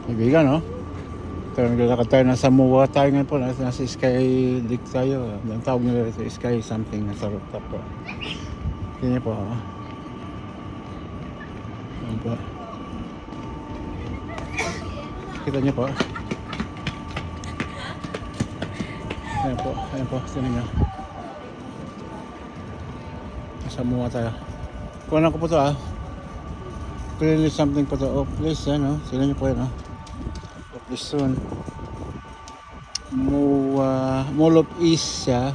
Kaibigan, no? Pero naglalakad tayo, nasa MUA tayo ngayon po, nasa Sky Lake tayo. Ang tawag nila ito, Sky something, nasa rooftop po. Tingnan po, oh. Ayan po. Kita niyo po. Ayan po, tingnan niyo. Nasa MUA tayo. Kuha ko po ito, ah. Clearly something po ito. Oh, please, yan, oh. Tingnan niyo po yan, oh. Oh, please soon. Mall of East siya.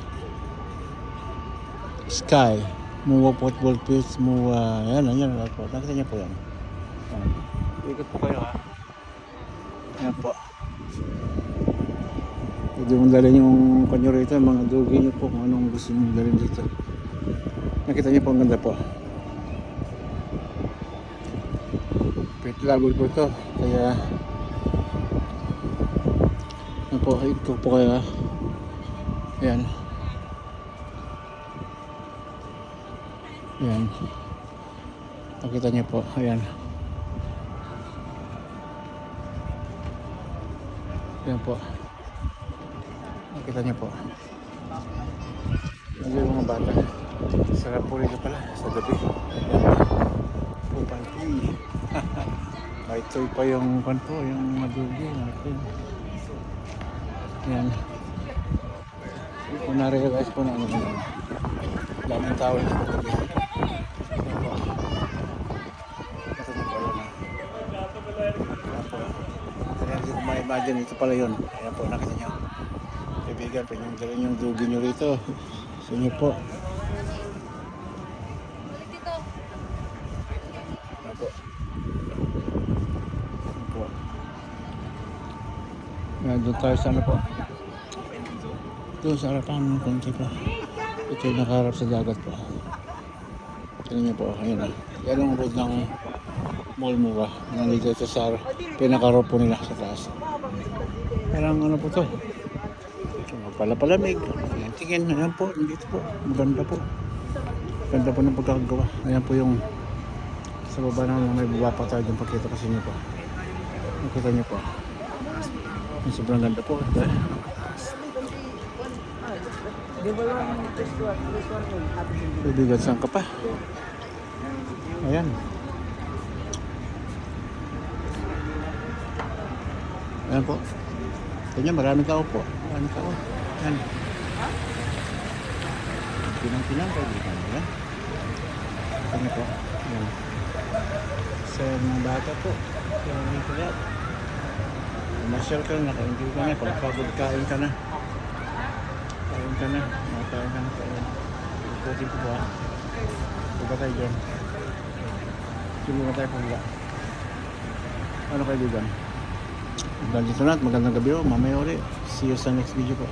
Sky. MUA football pitch. MUA. Yan po. Nakita niyo po yan. Ikot po kayo, ha. Yan po. Pwede mong dalhin yung kanyo rito, mga dugi nyo po kung anong gusto mong dalhin dito. Nakita niyo po, ang ganda po. Pet level po ito. Kaya yan po, ikot po kayo, ha. Yan. Yan. Nakita niyo po. Ayan. Yan po. Nakita niyo po. Nandiyan yung mga bata. Sarap po rito pala sa gabi. Ayan po. Pupanti. May toy pa yung kanto, yung madugi natin. Yan. Kung na-realize po na ano yun. Daming tao na sa gabi. Yan po. Nakita niyo po yun. Yan po. Kaya hindi ko ma-imagine, ito pala yun. Ayan po, nakita niyo. Kaibigan, pinagdalhin yung dugi nyo rito. Sa inyo po. Ayan po. Ayan po. Ayan, doon tayo sa ano po. Doon sa harapan ng konti po. Ito yung nakaharap sa dagat po. Tignan niyo po, ayun na. Yan ang road ng Mall MUA. Nandito ito sa pinaka-road po nila sa taas. Parang ano po to. Palapalamig. Ayan, tingin. Ayan po, dito po. Maganda po. Ganda po ng pagkakagawa. Ayan po yung sa baba naman may baba pa tayo dyan. Pakita kasi nyo po. Nakita nyo po. Yung sobrang ganda po. Bibigan, saan ka pa? Ayan. Ayan po. Kanya maraming tao po. Maraming tao. Ayan. Pinang-pinang kayo dito. Ayan. Kanya po. Ayan. Sa mga bata po. Kaya may kulat. Masyal ka na. Naka-enjoy ka na. Pagpagod kain ka na. Kain ka na. Makain ka na. Ikutin ko po, ha. Puga tayo dyan. Tulungan tayo puga. Ano kayo dyan? Hanggang dito na at magandang gabi po. Mamaya ulit. See you sa next video po.